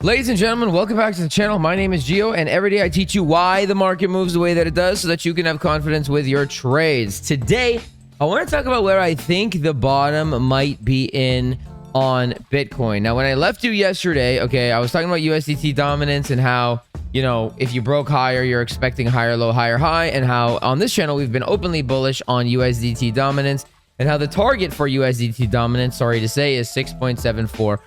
Ladies and gentlemen, welcome back to the channel. My name is Gio, and every day I teach you why the market moves the way that it does so that you can have confidence with your trades. Today, I want to talk about where I think the bottom might be in on Bitcoin. Now, when I left you yesterday, okay, I was talking about USDT dominance and how, you know, if you broke higher, you're expecting higher low, higher high, and how on this channel, we've been openly bullish on USDT dominance and how the target for USDT dominance, sorry to say, is 6.74%.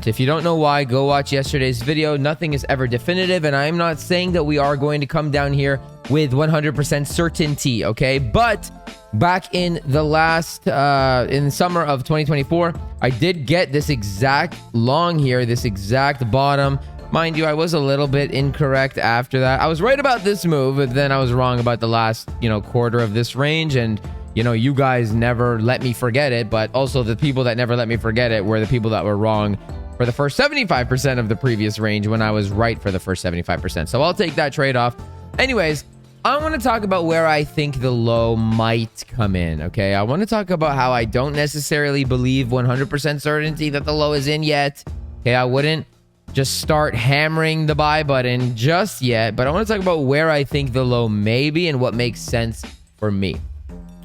If you don't know why, go watch yesterday's video. Nothing is ever definitive, and I'm not saying that we are going to come down here with 100% certainty, okay? But back in the last, in the summer of 2024, I did get this exact long here, this exact bottom. Mind you, I was a little bit incorrect after that. I was right about this move, but then I was wrong about the last, quarter of this range, and you guys never let me forget it, but also the people that never let me forget it were the people that were wrong for the first 75% of the previous range when I was right for the first 75%. So I'll take that trade-off. Anyways, I want to talk about where I think the low might come in, okay? I want to talk about how I don't necessarily believe 100% certainty that the low is in yet. Okay, I wouldn't just start hammering the buy button just yet, but I want to talk about where I think the low may be and what makes sense for me.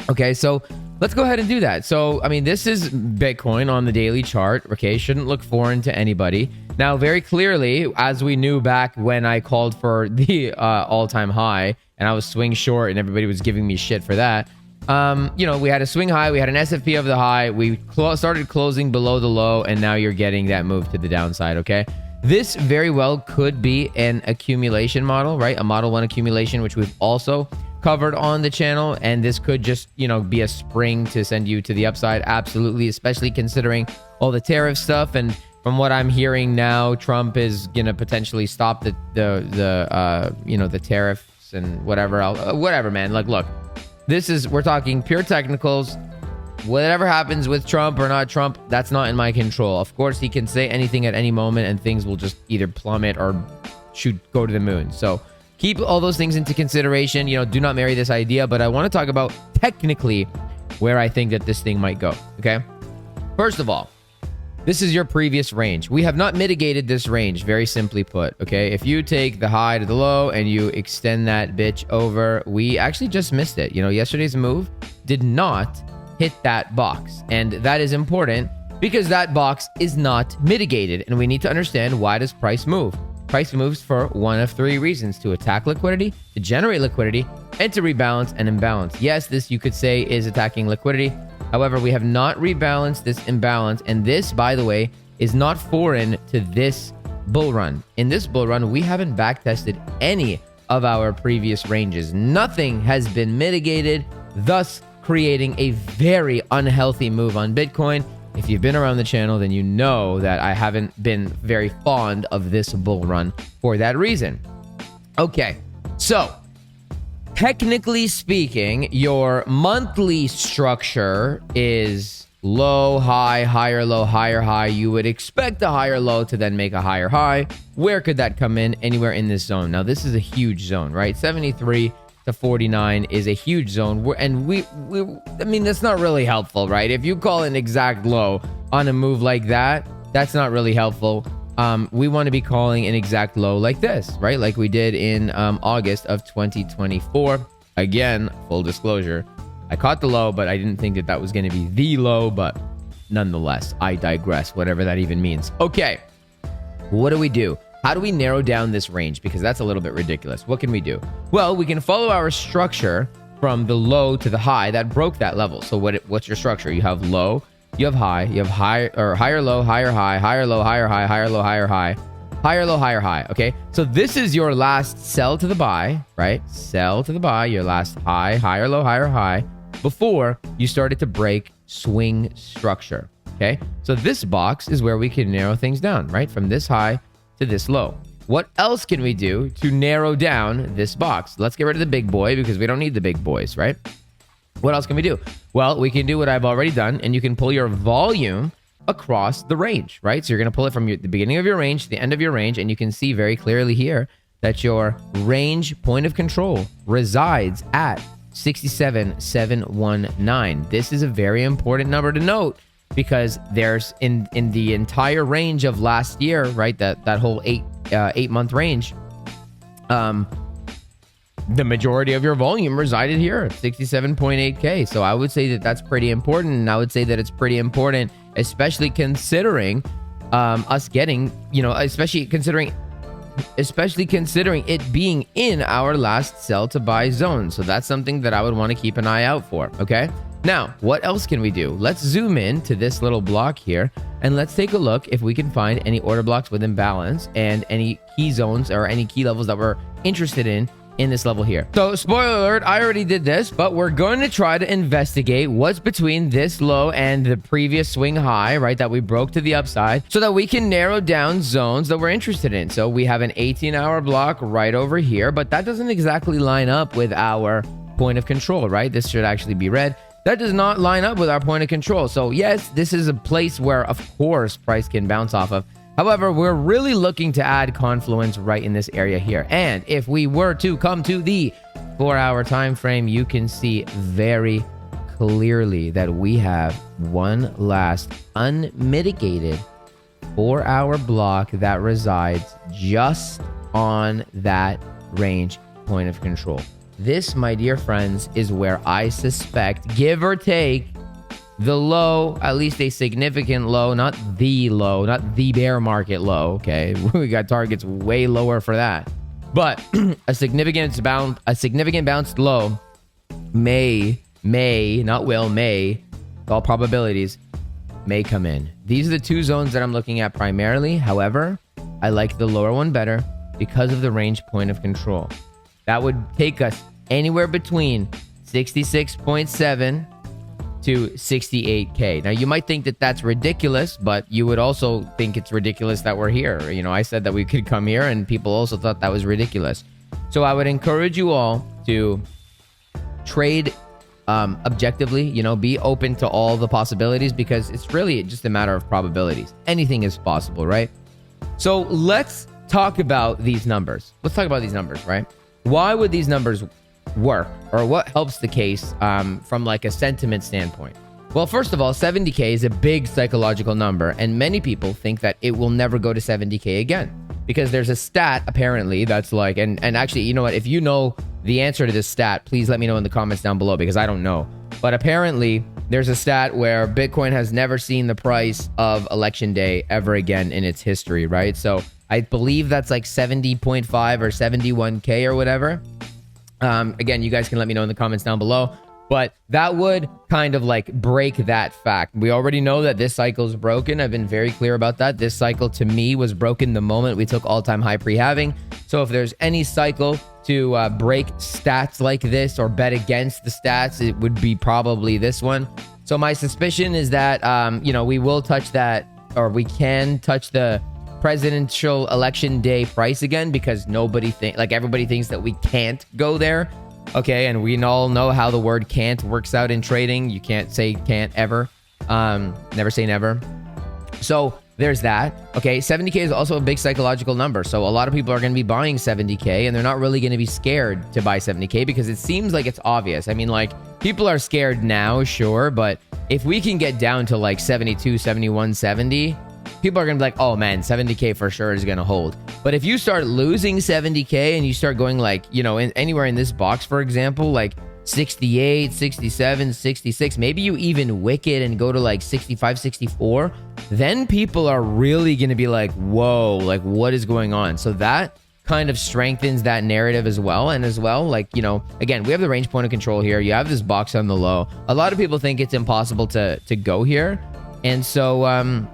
Okay, so let's go ahead and do that. So, I mean, this is Bitcoin on the daily chart, okay? Shouldn't look foreign to anybody. Now, very clearly, as we knew back when I called for the all-time high, and I was swing short, and everybody was giving me shit for that. We had a swing high, we had an SFP of the high, we started closing below the low, and now you're getting that move to the downside, okay? This very well could be an accumulation model, right? A Model 1 accumulation, which we've also covered on the channel, and this could just be a spring to send you to the upside. Absolutely, especially considering all the tariff stuff, and from what I'm hearing now, Trump is gonna potentially stop the tariffs and whatever else, whatever, man. Like, look, we're talking pure technicals. Whatever happens with Trump or not Trump, that's not in my control. Of course, he can say anything at any moment and things will just either plummet or go to the moon. So keep all those things into consideration. Do not marry this idea, but I want to talk about technically where I think that this thing might go, okay? First of all, this is your previous range. We have not mitigated this range, very simply put, okay? If you take the high to the low and you extend that bitch over, we actually just missed it. Yesterday's move did not hit that box, and that is important because that box is not mitigated, and we need to understand, why does price move? Price moves for one of three reasons: to attack liquidity, to generate liquidity, and to rebalance an imbalance. Yes, this you could say is attacking liquidity. However, we have not rebalanced this imbalance, and this, by the way, is not foreign to this bull run. In this bull run, we haven't backtested any of our previous ranges. Nothing has been mitigated, thus creating a very unhealthy move on Bitcoin. If you've been around the channel, then you know that I haven't been very fond of this bull run for that reason. Okay, so technically speaking, your monthly structure is low, high, higher, low, higher, high. You would expect a higher low to then make a higher high. Where could that come in? Anywhere in this zone. Now, this is a huge zone, right? 73 to 49 is a huge zone, and I mean, that's not really helpful, right? If you call an exact low on a move like that, that's not really helpful. We want to be calling an exact low like this, right? Like we did in August of 2024. Again, full disclosure, I caught the low, but I didn't think that was going to be the low, but nonetheless, I digress, whatever that even means. Okay, what do we do? How do we narrow down this range? Because that's a little bit ridiculous. What can we do? Well, we can follow our structure from the low to the high that broke that level. So what's your structure? You have low, you have high, or higher low, higher high, higher low, higher high, higher low, higher high, higher low, higher high. Okay, so this is your last sell to the buy, right? Sell to the buy, your last high, higher low, higher high, before you started to break swing structure. Okay, so this box is where we can narrow things down, right? From this high to this low. What else can we do to narrow down this box? Let's get rid of the big boy because we don't need the big boys, right? What else can we do? Well, we can do what I've already done, and you can pull your volume across the range, right? So you're going to pull it from the beginning of your range to the end of your range, and you can see very clearly here that your range point of control resides at 67,719. This is a very important number to note because there's in the entire range of last year, right? That whole 8-month range, the majority of your volume resided here at 67.8K. So I would say that that's pretty important. And I would say that it's pretty important, especially considering us getting, especially considering it being in our last sell to buy zone. So that's something that I would want to keep an eye out for. Okay. Now, what else can we do? Let's zoom in to this little block here and let's take a look if we can find any order blocks with imbalance and any key zones or any key levels that we're interested in this level here. So spoiler alert, I already did this, but we're going to try to investigate what's between this low and the previous swing high, right, that we broke to the upside, so that we can narrow down zones that we're interested in. So we have an 18-hour block right over here, but that doesn't exactly line up with our point of control, right? This should actually be red. That does not line up with our point of control. So yes, this is a place where, of course, price can bounce off of. However, we're really looking to add confluence right in this area here. And if we were to come to the 4-hour time frame, you can see very clearly that we have one last unmitigated 4-hour block that resides just on that range point of control. This, my dear friends, is where I suspect, give or take, the low, at least a significant low, not the bear market low. Okay, we got targets way lower for that, but a significant bounced low may, all probabilities, may come in. These are the two zones that I'm looking at primarily. However, I like the lower one better because of the range point of control. That would take us anywhere between 66.7 to 68K. Now, you might think that that's ridiculous, but you would also think it's ridiculous that we're here. I said that we could come here, and people also thought that was ridiculous. So I would encourage you all to trade objectively, be open to all the possibilities, because it's really just a matter of probabilities. Anything is possible, right? So let's talk about these numbers. Right? Why would these numbers work, or what helps the case from like a sentiment standpoint? Well, first of all, 70K is a big psychological number, and many people think that it will never go to 70K again, because there's a stat apparently that's like, and actually, you know what, if you know the answer to this stat, please let me know in the comments down below, because I don't know. But apparently there's a stat where Bitcoin has never seen the price of election day ever again in its history, right? So I believe that's like 70.5 or 71K or whatever. Again, you guys can let me know in the comments down below, but that would kind of like break that fact. We already know that this cycle is broken. I've been very clear about that. This cycle to me was broken the moment we took all-time high pre-halving. So if there's any cycle to break stats like this or bet against the stats, it would be probably this one. So my suspicion is that, we will touch that, or we can touch the presidential election day price again, because everybody thinks that we can't go there. Okay, and we all know how the word can't works out in trading. You can't say can't ever. Never say never. So there's that. Okay, 70K is also a big psychological number. So a lot of people are going to be buying 70K, and they're not really going to be scared to buy 70K because it seems like it's obvious. I mean, like, people are scared now, sure, but if we can get down to like 72, 71, 70, people are going to be like, oh man, 70K for sure is going to hold. But if you start losing 70K and you start going like, anywhere in this box, for example, like 68, 67, 66, maybe you even wick it and go to like 65, 64, then people are really going to be like, whoa, like what is going on? So that kind of strengthens that narrative as well. And as well, like, again, we have the range point of control here. You have this box on the low. A lot of people think it's impossible to go here. And so,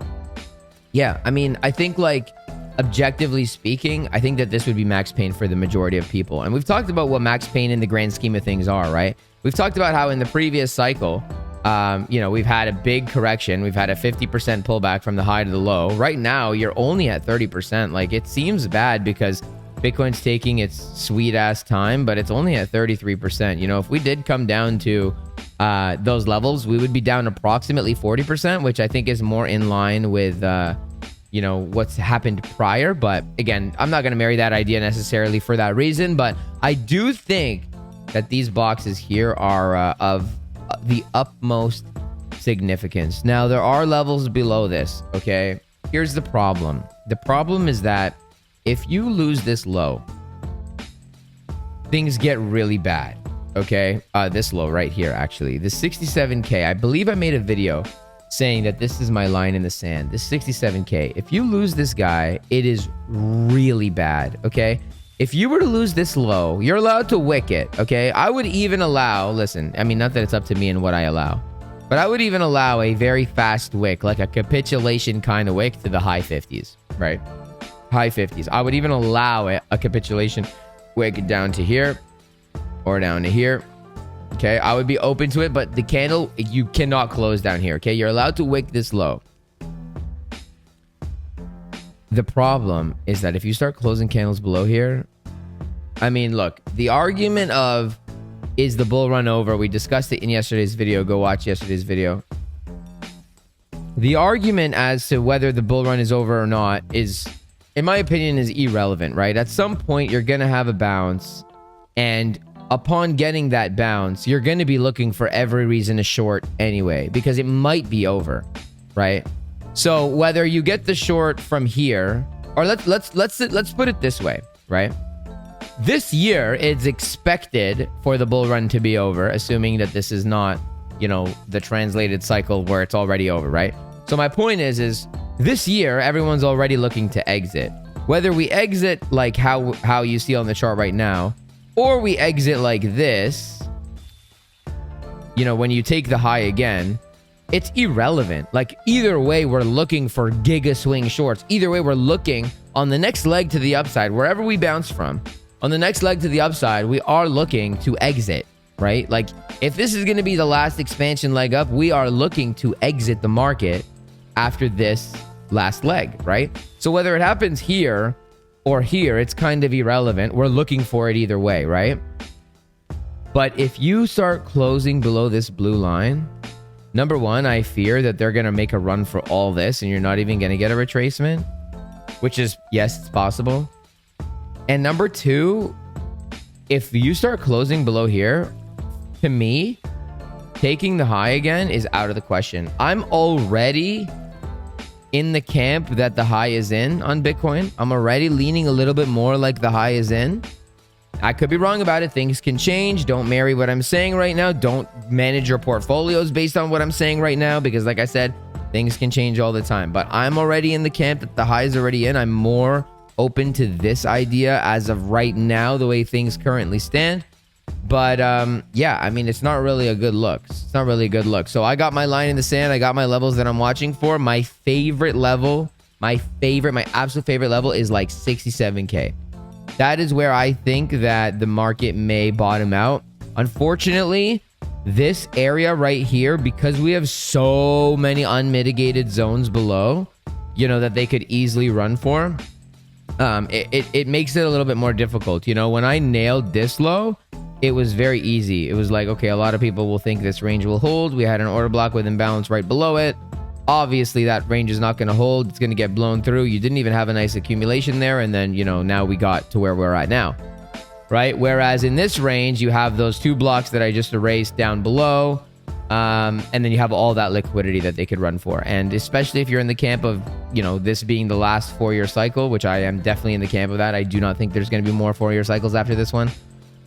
yeah, I mean, I think like objectively speaking, I think that this would be max pain for the majority of people. And we've talked about what max pain in the grand scheme of things are, right? We've talked about how in the previous cycle, we've had a big correction. We've had a 50% pullback from the high to the low. Right now, you're only at 30%. Like, it seems bad because Bitcoin's taking its sweet ass time, but it's only at 33%. If we did come down to those levels, we would be down approximately 40%, which I think is more in line with, what's happened prior. But again, I'm not going to marry that idea necessarily for that reason, but I do think that these boxes here are of the utmost significance. Now, there are levels below this, okay? Here's the problem. The problem is that if you lose this low, things get really bad, okay? This low right here, actually. This 67K, I believe I made a video saying that this is my line in the sand. This 67K. If you lose this guy, it is really bad, okay? If you were to lose this low, you're allowed to wick it, okay? I would even allow, listen, I mean, not that it's up to me and what I allow, but I would even allow a very fast wick, like a capitulation kind of wick to the high 50s, right? High 50s. I would even allow it, a capitulation wick down to here or down to here. Okay, I would be open to it, but the candle, you cannot close down here, okay? You're allowed to wick this low. The problem is that if you start closing candles below here, I mean, look, the argument of, is the bull run over? We discussed it in yesterday's video. Go watch yesterday's video. The argument as to whether the bull run is over or not is, in my opinion, is irrelevant, right? At some point, you're going to have a bounce, and upon getting that bounce, you're going to be looking for every reason to short anyway, because it might be over, right? So whether you get the short from here, or let's put it this way, right? This year, it's expected for the bull run to be over, assuming that this is not, you know, the translated cycle where it's already over, right? So my point is this year, everyone's already looking to exit. Whether we exit like how you see on the chart right now, or we exit like this, you know, when you take the high again, it's irrelevant. Like, either way, we're looking for giga swing shorts. Either way, we're looking on the next leg to the upside, wherever we bounce from. On the next leg to the upside, we are looking to exit, right? Like, if this is going to be the last expansion leg up, we are looking to exit the market after this last leg, right? So whether it happens here or here, it's kind of irrelevant. We're looking for it either way, right? But if you start closing below this blue line, number one, I fear that they're going to make a run for all this and you're not even going to get a retracement, which is, yes, it's possible. And number two, if you start closing below here, to me, taking the high again is out of the question. I'm already in the camp that the high is in on Bitcoin. I'm already leaning a little bit more like the high is in. I could be wrong about it. Things can change. Don't marry what I'm saying right now. Don't manage your portfolios based on what I'm saying right now, because like I said, things can change all the time. But I'm already in the camp that the high is already in. I'm more open to this idea as of right now, the way things currently stand. But yeah, I mean, it's not really a good look. It's not really a good look. So I got my line in the sand. I got my levels that I'm watching for. My favorite level, my absolute favorite level is like 67K. That is where I think that the market may bottom out. Unfortunately, this area right here, because we have so many unmitigated zones below, you know, that they could easily run for, it makes it a little bit more difficult. You know, when I nailed this low, it was very easy. It was like, okay, a lot of people will think this range will hold. We had an order block with imbalance right below it. Obviously, that range is not going to hold. It's going to get blown through. You didn't even have a nice accumulation there. And then, you know, now we got to where we're at now, right? Whereas in this range, you have those two blocks that I just erased down below. And then you have all that liquidity that they could run for. And especially if you're in the camp of, you know, this being the last 4-year cycle, which I am definitely in the camp of that. I do not think there's going to be more 4-year cycles after this one.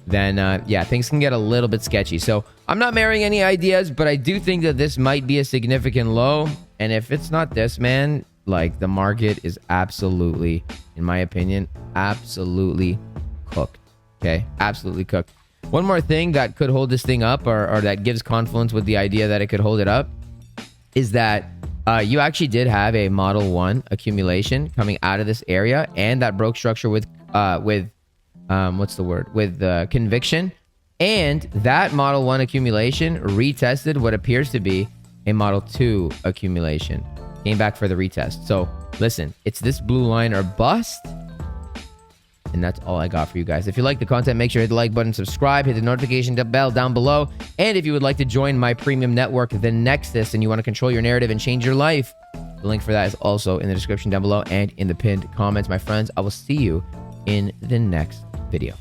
Then, yeah, things can get a little bit sketchy. So I'm not marrying any ideas, but I do think that this might be a significant low. And if it's not this, man, like, the market is absolutely, in my opinion, absolutely cooked. Okay? Absolutely cooked. One more thing that could hold this thing up, or that gives confluence with the idea that it could hold it up, is that you actually did have a Model 1 accumulation coming out of this area, and that broke structure with conviction. And that Model 1 accumulation retested what appears to be a Model 2 accumulation. Came back for the retest. So listen, it's this blue line or bust. And that's all I got for you guys. If you like the content, make sure to hit the like button, subscribe, hit the notification bell down below. And if you would like to join my premium network, The Nexus, and you want to control your narrative and change your life, the link for that is also in the description down below and in the pinned comments. My friends, I will see you in the next video.